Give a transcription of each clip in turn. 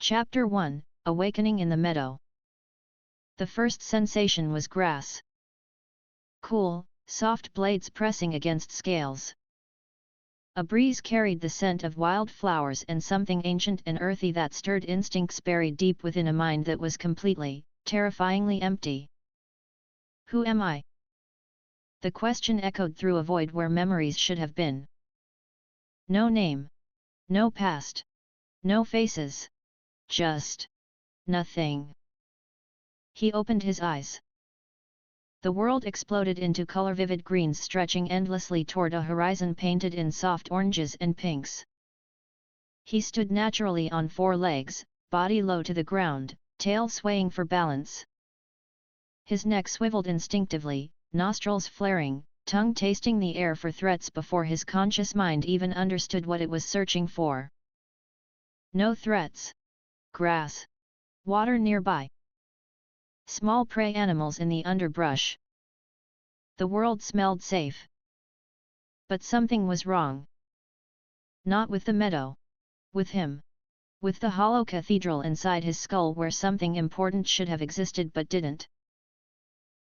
Chapter 1, Awakening in the Meadow. The first sensation was grass. Cool, soft blades pressing against scales. A breeze carried the scent of wild flowers and something ancient and earthy that stirred instincts buried deep within a mind that was completely, terrifyingly empty. Who am I? The question echoed through a void where memories should have been. No name. No past. No faces. Just nothing. He opened his eyes. The world exploded into color-vivid greens stretching endlessly toward a horizon painted in soft oranges and pinks. He stood naturally on four legs, body low to the ground, tail swaying for balance. His neck swiveled instinctively, nostrils flaring, tongue tasting the air for threats before his conscious mind even understood what it was searching for. No threats. Grass. Water nearby. Small prey animals in the underbrush. The world smelled safe. But something was wrong. Not with the meadow. With him. With the hollow cathedral inside his skull where something important should have existed but didn't.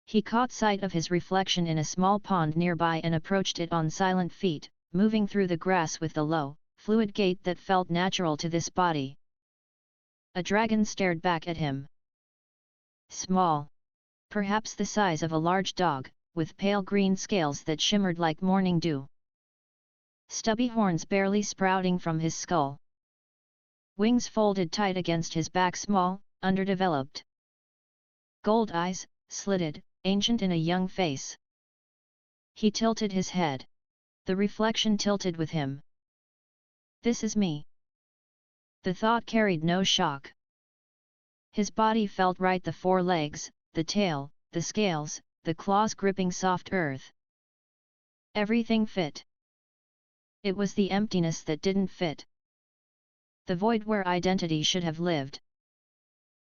He caught sight of his reflection in a small pond nearby and approached it on silent feet, moving through the grass with the low, fluid gait that felt natural to this body. A dragon stared back at him. Small. Perhaps the size of a large dog, with pale green scales that shimmered like morning dew. Stubby horns barely sprouting from his skull. Wings folded tight against his back, small, underdeveloped. Gold eyes, slitted, ancient in a young face. He tilted his head. The reflection tilted with him. This is me. The thought carried no shock. His body felt right, the four legs, the tail, the scales, the claws gripping soft earth. Everything fit. It was the emptiness that didn't fit. The void where identity should have lived.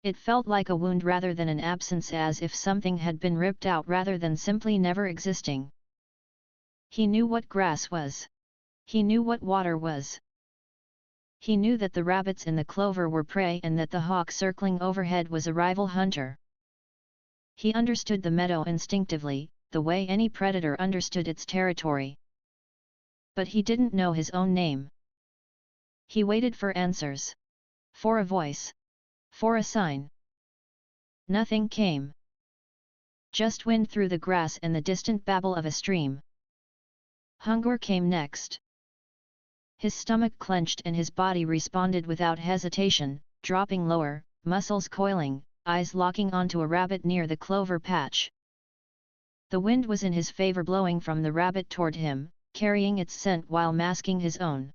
It felt like a wound rather than an absence, as if something had been ripped out rather than simply never existing. He knew what grass was. He knew what water was. He knew that the rabbits in the clover were prey and that the hawk circling overhead was a rival hunter. He understood the meadow instinctively, the way any predator understood its territory. But he didn't know his own name. He waited for answers. For a voice. For a sign. Nothing came. Just wind through the grass and the distant babble of a stream. Hunger came next. His stomach clenched and his body responded without hesitation, dropping lower, muscles coiling, eyes locking onto a rabbit near the clover patch. The wind was in his favor, blowing from the rabbit toward him, carrying its scent while masking his own.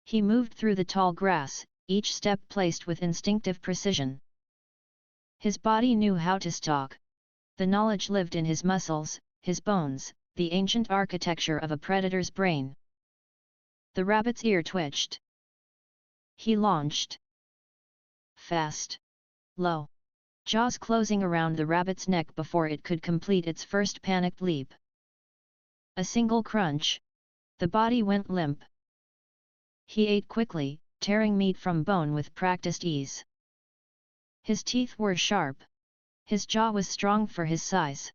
He moved through the tall grass, each step placed with instinctive precision. His body knew how to stalk. The knowledge lived in his muscles, his bones, the ancient architecture of a predator's brain. The rabbit's ear twitched. He launched. Fast. Low. Jaws closing around the rabbit's neck before it could complete its first panicked leap. A single crunch. The body went limp. He ate quickly, tearing meat from bone with practiced ease. His teeth were sharp. His jaw was strong for his size.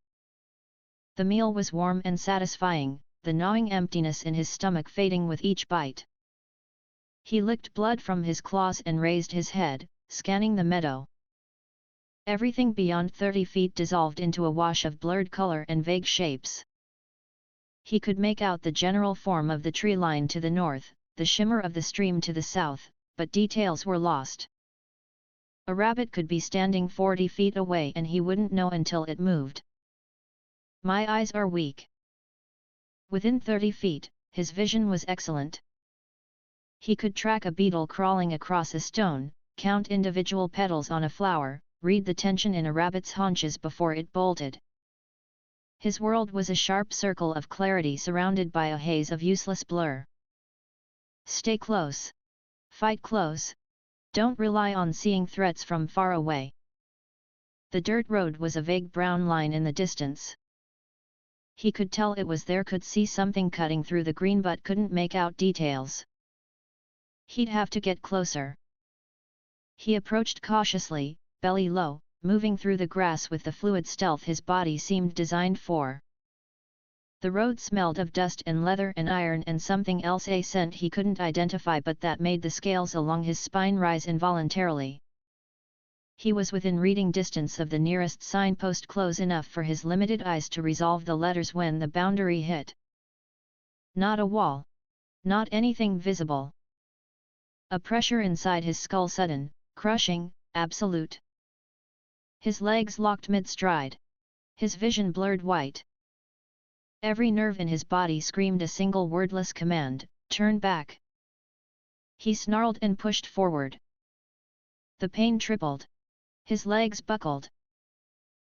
The meal was warm and satisfying, the gnawing emptiness in his stomach fading with each bite. He licked blood from his claws and raised his head, scanning the meadow. Everything beyond 30 feet dissolved into a wash of blurred color and vague shapes. He could make out the general form of the tree line to the north, the shimmer of the stream to the south, but details were lost. A rabbit could be standing 40 feet away and he wouldn't know until it moved. My eyes are weak. Within 30 feet, his vision was excellent. He could track a beetle crawling across a stone, count individual petals on a flower, read the tension in a rabbit's haunches before it bolted. His world was a sharp circle of clarity surrounded by a haze of useless blur. Stay close. Fight close. Don't rely on seeing threats from far away. The dirt road was a vague brown line in the distance. He could tell it was there, could see something cutting through the green, but couldn't make out details. He'd have to get closer. He approached cautiously, belly low, moving through the grass with the fluid stealth his body seemed designed for. The road smelled of dust and leather and iron and something else, a scent he couldn't identify, but that made the scales along his spine rise involuntarily. He was within reading distance of the nearest signpost, close enough for his limited eyes to resolve the letters when the boundary hit. Not a wall. Not anything visible. A pressure inside his skull, sudden, crushing, absolute. His legs locked mid-stride. His vision blurred white. Every nerve in his body screamed a single wordless command: turn back. He snarled and pushed forward. The pain tripled. His legs buckled.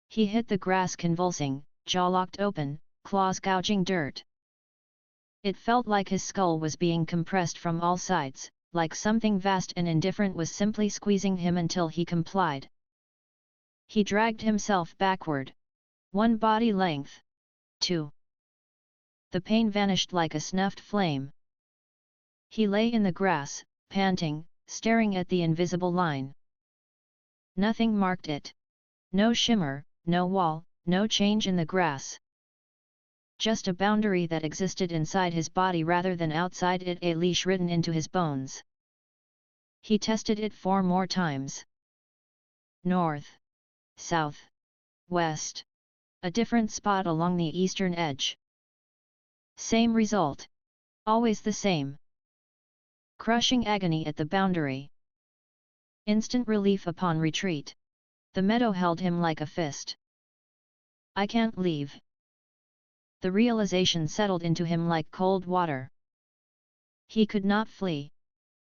He hit the grass convulsing, jaw locked open, claws gouging dirt. It felt like his skull was being compressed from all sides, like something vast and indifferent was simply squeezing him until he complied. He dragged himself backward. 1 body length. 2. The pain vanished like a snuffed flame. He lay in the grass, panting, staring at the invisible line. Nothing marked it. No shimmer, no wall, no change in the grass. Just a boundary that existed inside his body rather than outside it, a leash written into his bones. He tested it 4 more times. North. South. West. A different spot along the eastern edge. Same result. Always the same. Crushing agony at the boundary. Instant relief upon retreat. The meadow held him like a fist. I can't leave. The realization settled into him like cold water. He could not flee.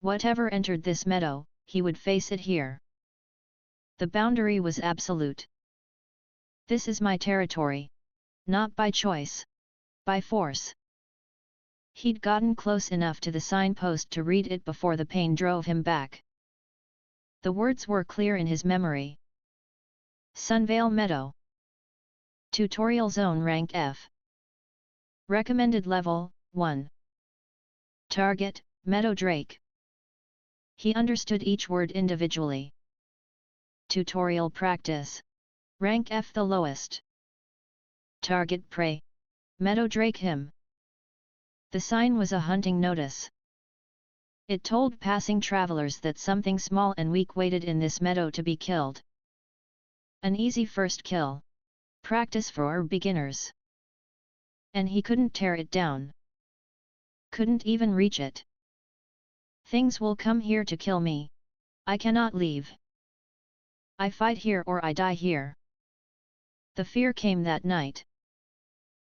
Whatever entered this meadow, he would face it here. The boundary was absolute. This is my territory. Not by choice. By force. He'd gotten close enough to the signpost to read it before the pain drove him back. The words were clear in his memory. Sunvale Meadow. Tutorial Zone Rank F. Recommended Level 1. Target, Meadow Drake. He understood each word individually. Tutorial Practice. Rank F, the lowest. Target Prey. Meadow Drake him. The sign was a hunting notice. It told passing travelers that something small and weak waited in this meadow to be killed. An easy first kill. Practice for beginners. And he couldn't tear it down. Couldn't even reach it. Things will come here to kill me. I cannot leave. I fight here or I die here. The fear came that night.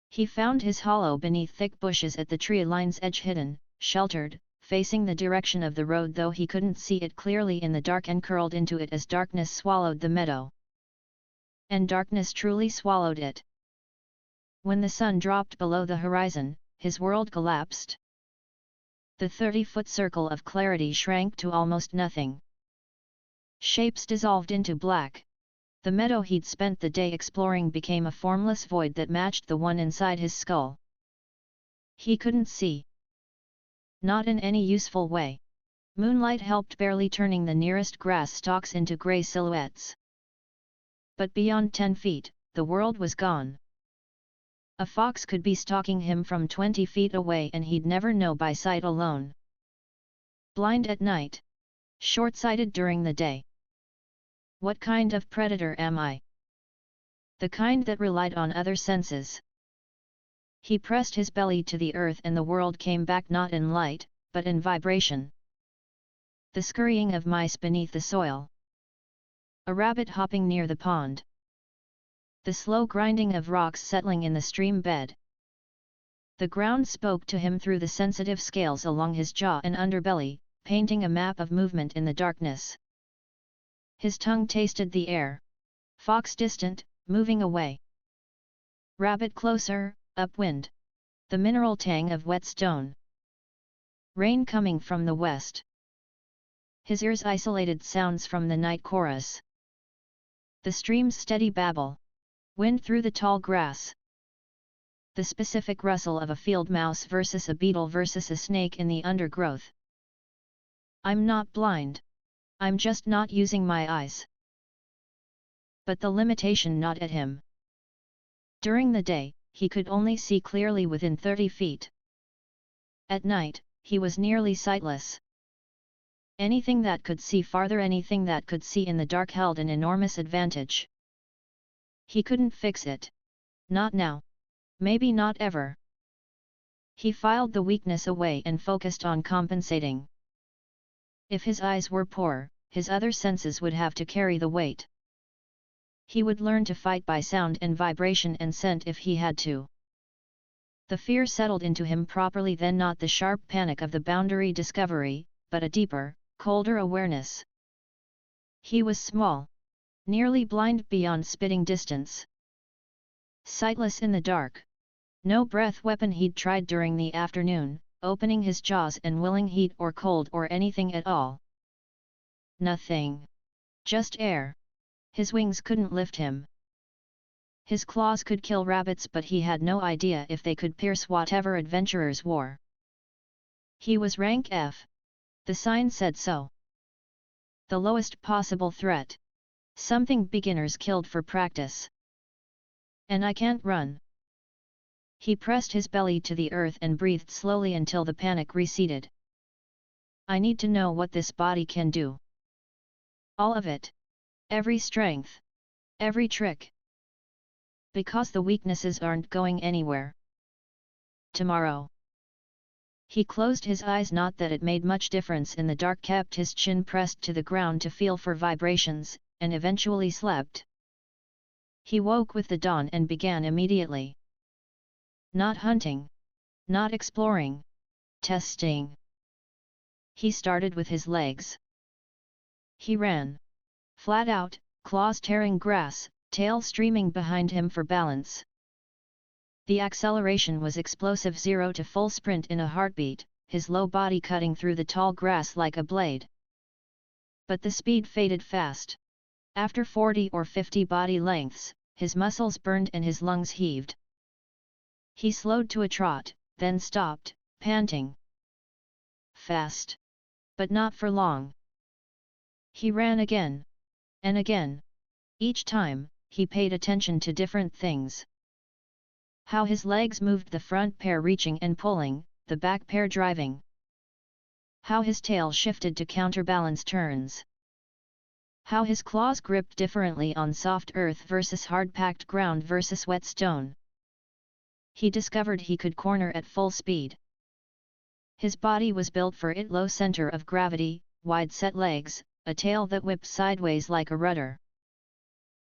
He found his hollow beneath thick bushes at the tree line's edge, hidden, sheltered, facing the direction of the road, though he couldn't see it clearly in the dark, and curled into it as darkness swallowed the meadow. And darkness truly swallowed it. When the sun dropped below the horizon, his world collapsed. The 30-foot circle of clarity shrank to almost nothing. Shapes dissolved into black. The meadow he'd spent the day exploring became a formless void that matched the one inside his skull. He couldn't see. Not in any useful way. Moonlight helped, barely turning the nearest grass stalks into grey silhouettes. But beyond 10 feet, the world was gone. A fox could be stalking him from 20 feet away and he'd never know by sight alone. Blind at night. Short-sighted during the day. What kind of predator am I? The kind that relied on other senses. He pressed his belly to the earth and the world came back, not in light, but in vibration. The scurrying of mice beneath the soil. A rabbit hopping near the pond. The slow grinding of rocks settling in the stream bed. The ground spoke to him through the sensitive scales along his jaw and underbelly, painting a map of movement in the darkness. His tongue tasted the air. Fox distant, moving away. Rabbit closer, upwind. The mineral tang of wet stone. Rain coming from the west. His ears isolated sounds from the night chorus. The stream's steady babble. Wind through the tall grass. The specific rustle of a field mouse versus a beetle versus a snake in the undergrowth. I'm not blind. I'm just not using my eyes. But the limitation gnawed at him. During the day, he could only see clearly within 30 feet. At night, he was nearly sightless. Anything that could see farther, anything that could see in the dark held an enormous advantage. He couldn't fix it. Not now. Maybe not ever. He filed the weakness away and focused on compensating. If his eyes were poor, his other senses would have to carry the weight. He would learn to fight by sound and vibration and scent if he had to. The fear settled into him properly then, not the sharp panic of the boundary discovery, but a deeper, colder awareness. He was small. Nearly blind beyond spitting distance. Sightless in the dark. No breath weapon he'd tried during the afternoon, opening his jaws and willing heat or cold or anything at all. Nothing. Just air. His wings couldn't lift him. His claws could kill rabbits, but he had no idea if they could pierce whatever adventurers wore. He was rank F. The sign said so. The lowest possible threat. Something beginners killed for practice. And I can't run. He pressed his belly to the earth and breathed slowly until the panic receded. I need to know what this body can do. All of it. Every strength. Every trick. Because the weaknesses aren't going anywhere. Tomorrow. He closed his eyes, not that it made much difference in the dark, kept his chin pressed to the ground to feel for vibrations, and eventually slept. He woke with the dawn and began immediately. Not hunting. Not exploring. Testing. He started with his legs. He ran. Flat out, claws tearing grass, tail streaming behind him for balance. The acceleration was explosive, 0 to full sprint in a heartbeat, his low body cutting through the tall grass like a blade. But the speed faded fast. After 40 or 50 body lengths, his muscles burned and his lungs heaved. He slowed to a trot, then stopped, panting. Fast. But not for long. He ran again. And again. Each time, he paid attention to different things. How his legs moved, the front pair reaching and pulling, the back pair driving. How his tail shifted to counterbalance turns. How his claws gripped differently on soft earth versus hard-packed ground versus wet stone. He discovered he could corner at full speed. His body was built for it, low center of gravity, wide-set legs, a tail that whipped sideways like a rudder.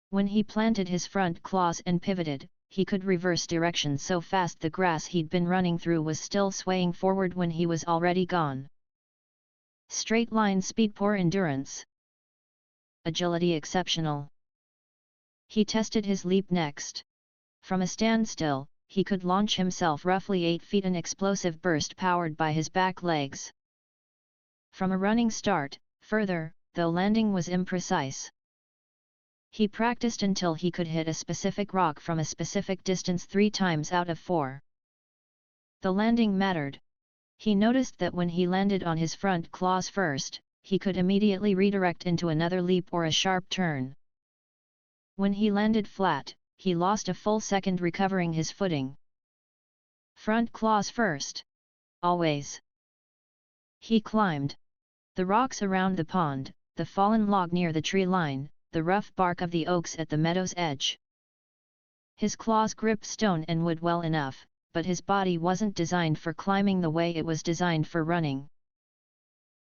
When he planted his front claws and pivoted, he could reverse direction so fast the grass he'd been running through was still swaying forward when he was already gone. Straight line speed, poor endurance. Agility exceptional. He tested his leap next. From a standstill, he could launch himself roughly 8 feet, an explosive burst powered by his back legs. From a running start, further, though landing was imprecise. He practiced until he could hit a specific rock from a specific distance 3 times out of 4. The landing mattered. He noticed that when he landed on his front claws first, he could immediately redirect into another leap or a sharp turn. When he landed flat, he lost a full second recovering his footing. Front claws first. Always. He climbed. The rocks around the pond, the fallen log near the tree line, the rough bark of the oaks at the meadow's edge. His claws gripped stone and wood well enough, but his body wasn't designed for climbing the way it was designed for running.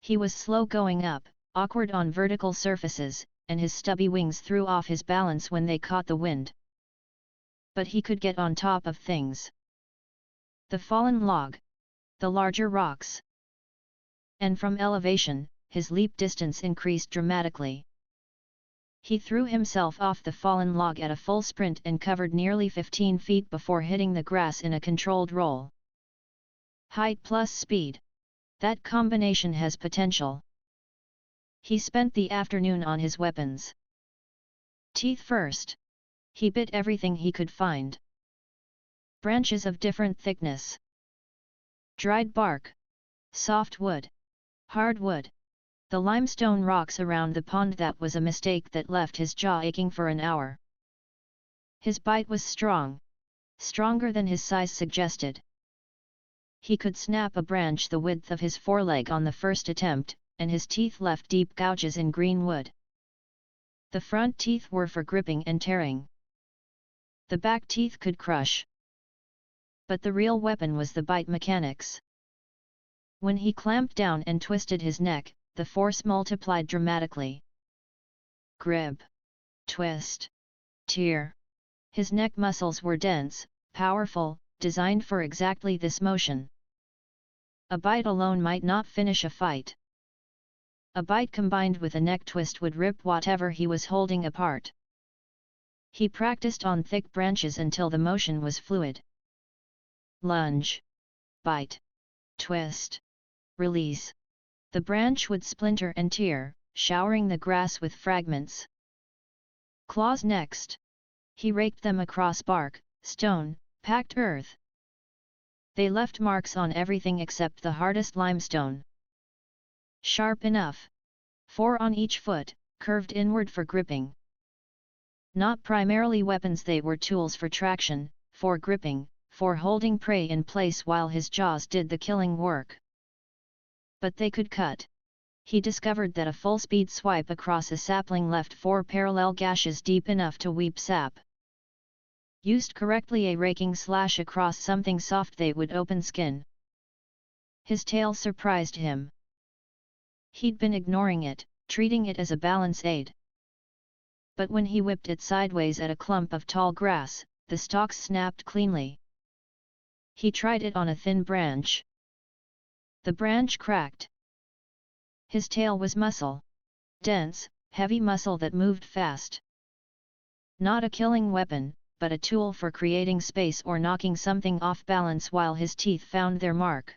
He was slow going up, awkward on vertical surfaces, and his stubby wings threw off his balance when they caught the wind. But he could get on top of things. The fallen log. The larger rocks. And from elevation, his leap distance increased dramatically. He threw himself off the fallen log at a full sprint and covered nearly 15 feet before hitting the grass in a controlled roll. Height plus speed. That combination has potential. He spent the afternoon on his weapons. Teeth first. He bit everything he could find. Branches of different thickness. Dried bark. Soft wood. Hard wood. The limestone rocks around the pond, that was a mistake that left his jaw aching for an hour. His bite was strong. Stronger than his size suggested. He could snap a branch the width of his foreleg on the first attempt, and his teeth left deep gouges in green wood. The front teeth were for gripping and tearing. The back teeth could crush. But the real weapon was the bite mechanics. When he clamped down and twisted his neck, the force multiplied dramatically. Grip. Twist. Tear. His neck muscles were dense, powerful, designed for exactly this motion. A bite alone might not finish a fight. A bite combined with a neck twist would rip whatever he was holding apart. He practiced on thick branches until the motion was fluid. Lunge. Bite. Twist. Release. The branch would splinter and tear, showering the grass with fragments. Claws next. He raked them across bark, stone, packed earth. They left marks on everything except the hardest limestone. Sharp enough. 4 on each foot, curved inward for gripping. Not primarily weapons, they were tools for traction, for gripping, for holding prey in place while his jaws did the killing work. But they could cut. He discovered that a full-speed swipe across a sapling left 4 parallel gashes deep enough to weep sap. Used correctly, a raking slash across something soft, they would open skin. His tail surprised him. He'd been ignoring it, treating it as a balance aid. But when he whipped it sideways at a clump of tall grass, the stalks snapped cleanly. He tried it on a thin branch. The branch cracked. His tail was muscle. Dense, heavy muscle that moved fast. Not a killing weapon, but a tool for creating space or knocking something off balance while his teeth found their mark.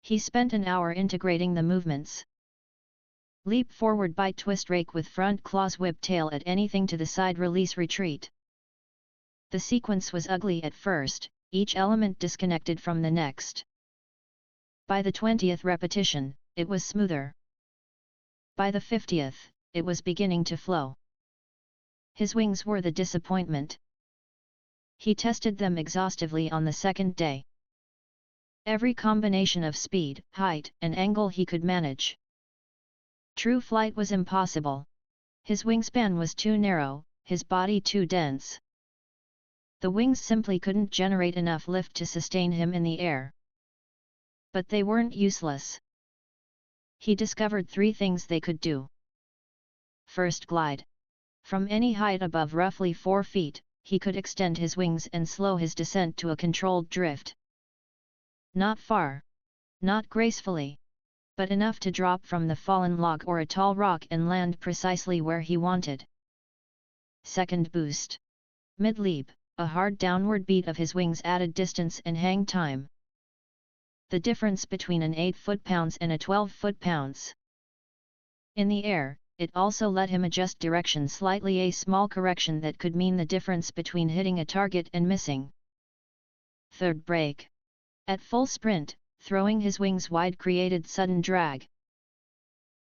He spent an hour integrating the movements. Leap forward, bite, twist, rake with front claws, whip tail at anything to the side, release, retreat. The sequence was ugly at first, each element disconnected from the next. By the 20th repetition, it was smoother. By the 50th, it was beginning to flow. His wings were the disappointment. He tested them exhaustively on the second day. Every combination of speed, height, and angle he could manage. True flight was impossible. His wingspan was too narrow, his body too dense. The wings simply couldn't generate enough lift to sustain him in the air. But they weren't useless. He discovered 3 things they could do. First, glide. From any height above roughly 4 feet, he could extend his wings and slow his descent to a controlled drift. Not far. Not gracefully. But enough to drop from the fallen log or a tall rock and land precisely where he wanted. Second, boost. Mid-leap, a hard downward beat of his wings added distance and hang time. The difference between an 8 foot-pounds and a 12 foot-pounds. In the air, it also let him adjust direction slightly, a small correction that could mean the difference between hitting a target and missing. Third, brake. At full sprint, throwing his wings wide created sudden drag.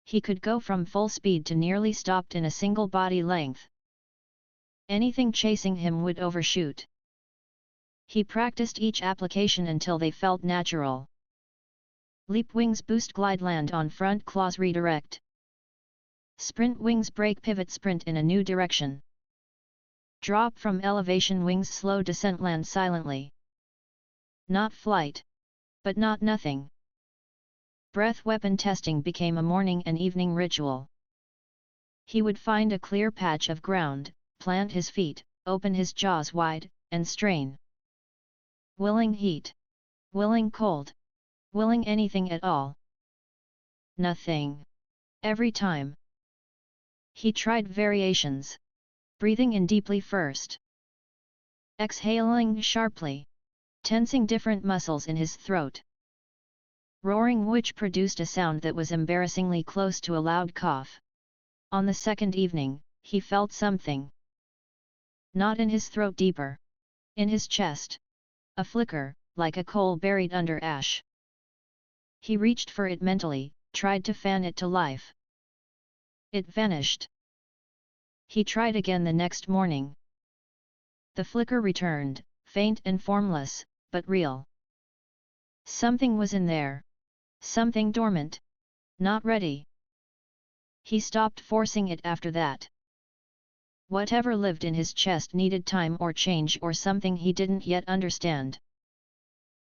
He could go from full speed to nearly stopped in a single body length. Anything chasing him would overshoot. He practiced each application until they felt natural. Leap, wings, boost, glide, land on front claws, redirect. Sprint, wings, brake, pivot, sprint in a new direction. Drop from elevation, wings, slow descent, land silently. Not flight. But not nothing. Breath weapon testing became a morning and evening ritual. He would find a clear patch of ground, plant his feet, open his jaws wide, and strain. Willing heat. Willing cold. Willing anything at all. Nothing. Every time. He tried variations. Breathing in deeply first. Exhaling sharply. Tensing different muscles in his throat. Roaring, which produced a sound that was embarrassingly close to a loud cough. On the second evening, he felt something. Not in his throat, deeper. In his chest. A flicker, like a coal buried under ash. He reached for it mentally, tried to fan it to life. It vanished. He tried again the next morning. The flicker returned, faint and formless, but real. Something was in there. Something dormant. Not ready. He stopped forcing it after that. Whatever lived in his chest needed time or change or something he didn't yet understand.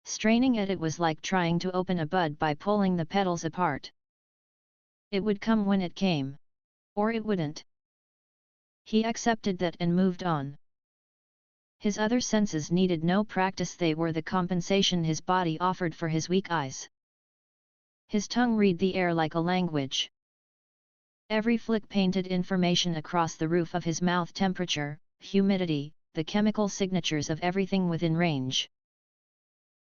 Straining at it was like trying to open a bud by pulling the petals apart. It would come when it came. Or it wouldn't. He accepted that and moved on. His other senses needed no practice, they were the compensation his body offered for his weak eyes. His tongue read the air like a language. Every flick painted information across the roof of his mouth: temperature, humidity, the chemical signatures of everything within range.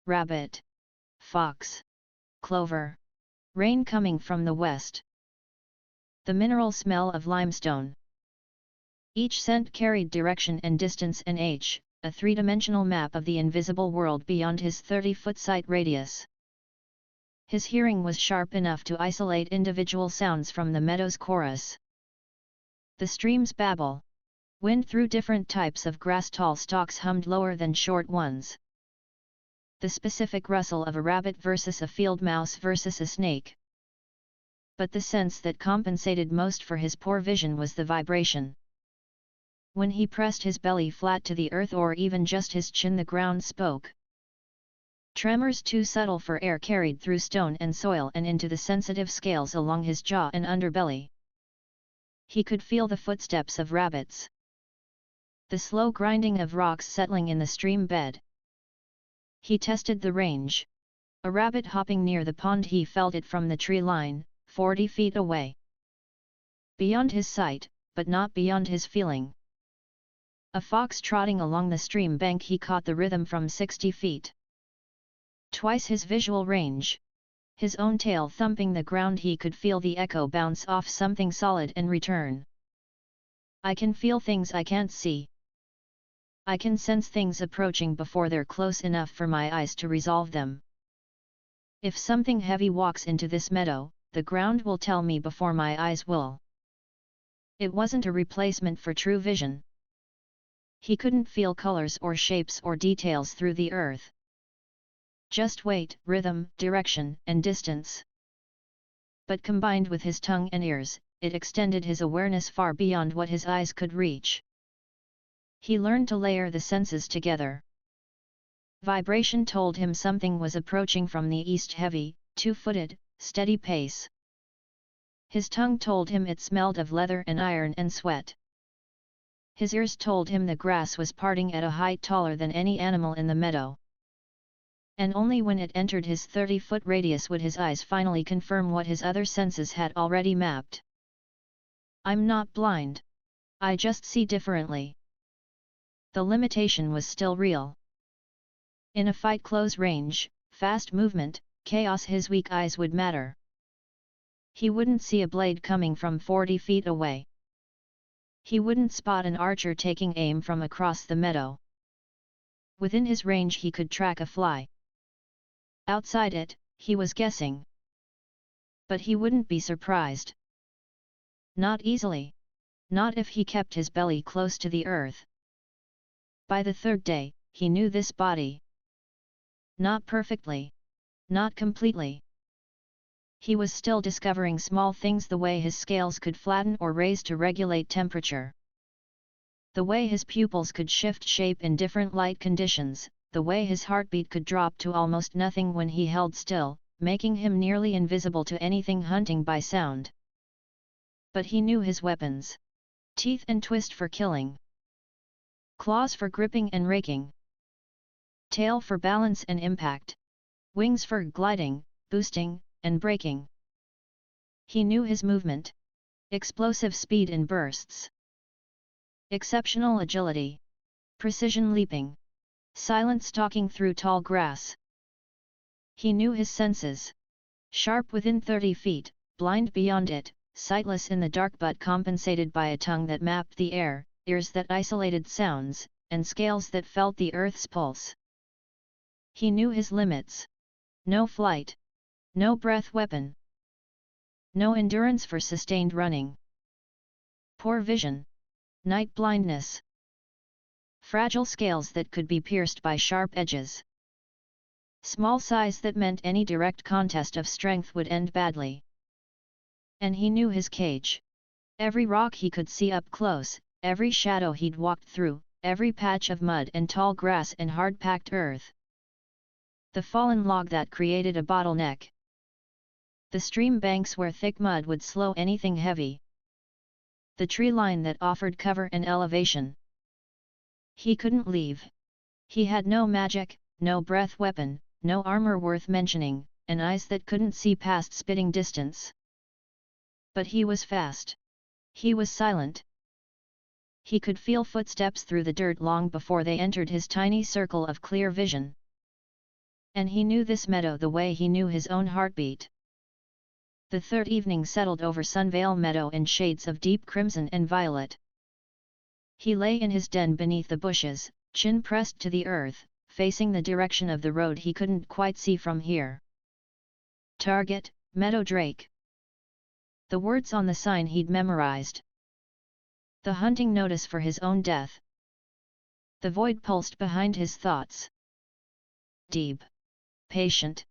Rabbit. Fox. Clover. Rain coming from the west. The mineral smell of limestone. Each scent carried direction and distance and a three-dimensional map of the invisible world beyond his 30-foot sight radius. His hearing was sharp enough to isolate individual sounds from the meadow's chorus. The stream's babble. Wind through different types of grass, tall stalks hummed lower than short ones. The specific rustle of a rabbit versus a field mouse versus a snake. But the sense that compensated most for his poor vision was the vibration. When he pressed his belly flat to the earth or even just his chin, the ground spoke. Tremors too subtle for air carried through stone and soil and into the sensitive scales along his jaw and underbelly. He could feel the footsteps of rabbits. The slow grinding of rocks settling in the stream bed. He tested the range. A rabbit hopping near the pond, he felt it from the tree line, 40 feet away. Beyond his sight, but not beyond his feeling. A fox trotting along the stream bank, he caught the rhythm from 60 feet. Twice his visual range. His own tail thumping the ground, he could feel the echo bounce off something solid and return. I can feel things I can't see. I can sense things approaching before they're close enough for my eyes to resolve them. If something heavy walks into this meadow, the ground will tell me before my eyes will. It wasn't a replacement for true vision. He couldn't feel colors or shapes or details through the earth. Just weight, rhythm, direction, and distance. But combined with his tongue and ears, it extended his awareness far beyond what his eyes could reach. He learned to layer the senses together. Vibration told him something was approaching from the east, heavy, two-footed, steady pace. His tongue told him it smelled of leather and iron and sweat. His ears told him the grass was parting at a height taller than any animal in the meadow. And only when it entered his 30-foot radius would his eyes finally confirm what his other senses had already mapped. I'm not blind. I just see differently. The limitation was still real. In a fight close range, fast movement, chaos, his weak eyes would matter. He wouldn't see a blade coming from 40 feet away. He wouldn't spot an archer taking aim from across the meadow. Within his range he could track a fly. Outside it, he was guessing. But he wouldn't be surprised. Not easily. Not if he kept his belly close to the earth. By the third day, he knew this body. Not perfectly. Not completely. He was still discovering small things, the way his scales could flatten or raise to regulate temperature. The way his pupils could shift shape in different light conditions, the way his heartbeat could drop to almost nothing when he held still, making him nearly invisible to anything hunting by sound. But he knew his weapons. Teeth and twist for killing. Claws for gripping and raking. Tail for balance and impact. Wings for gliding, boosting, and braking. He knew his movement. Explosive speed in bursts. Exceptional agility. Precision leaping. Silent stalking through tall grass. He knew his senses. Sharp within 30 feet, blind beyond it, sightless in the dark but compensated by a tongue that mapped the air, ears that isolated sounds, and scales that felt the earth's pulse. He knew his limits. No flight. No breath weapon. No endurance for sustained running. Poor vision. Night blindness. Fragile scales that could be pierced by sharp edges. Small size that meant any direct contest of strength would end badly. And he knew his cage. Every rock he could see up close, every shadow he'd walked through, every patch of mud and tall grass and hard-packed earth. The fallen log that created a bottleneck. The stream banks where thick mud would slow anything heavy. The tree line that offered cover and elevation. He couldn't leave. He had no magic, no breath weapon, no armor worth mentioning, and eyes that couldn't see past spitting distance. But he was fast. He was silent. He could feel footsteps through the dirt long before they entered his tiny circle of clear vision. And he knew this meadow the way he knew his own heartbeat. The third evening settled over Sunvale Meadow in shades of deep crimson and violet. He lay in his den beneath the bushes, chin pressed to the earth, facing the direction of the road he couldn't quite see from here. Target, Meadow Drake. The words on the sign he'd memorized. The hunting notice for his own death. The void pulsed behind his thoughts. Deep. Patient.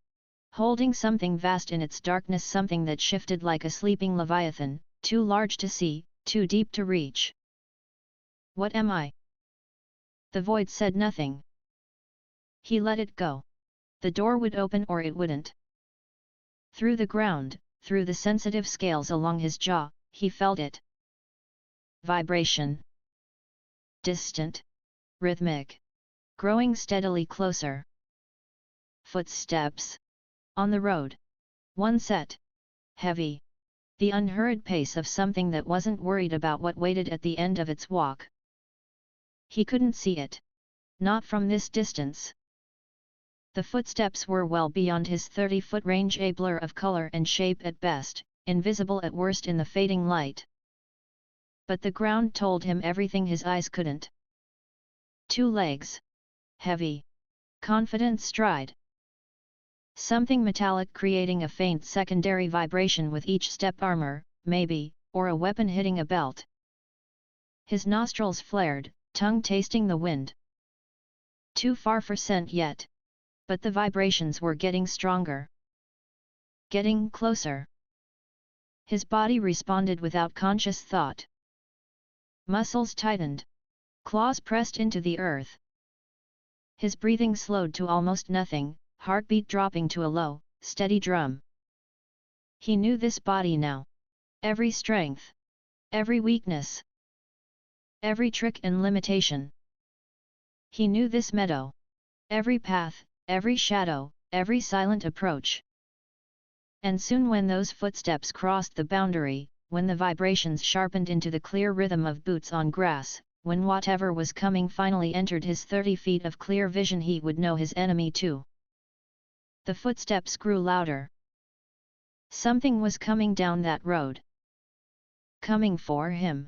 Holding something vast in its darkness, something that shifted like a sleeping leviathan, too large to see, too deep to reach. What am I? The void said nothing. He let it go. The door would open or it wouldn't. Through the ground, through the sensitive scales along his jaw, he felt it. Vibration. Distant. Rhythmic. Growing steadily closer. Footsteps. On the road. One set. Heavy. The unhurried pace of something that wasn't worried about what waited at the end of its walk. He couldn't see it. Not from this distance. The footsteps were well beyond his 30-foot range, a blur of color and shape at best, invisible at worst in the fading light. But the ground told him everything his eyes couldn't. 2 legs. Heavy. Confident stride. Something metallic creating a faint secondary vibration with each step, armor, maybe, or a weapon hitting a belt. His nostrils flared, tongue tasting the wind. Too far for scent yet. But the vibrations were getting stronger. Getting closer. His body responded without conscious thought. Muscles tightened. Claws pressed into the earth. His breathing slowed to almost nothing, heartbeat dropping to a low, steady drum. He knew this body now. Every strength. Every weakness. Every trick and limitation. He knew this meadow. Every path, every shadow, every silent approach. And soon when those footsteps crossed the boundary, when the vibrations sharpened into the clear rhythm of boots on grass, when whatever was coming finally entered his 30 feet of clear vision, he would know his enemy too. The footsteps grew louder. Something was coming down that road. Coming for him.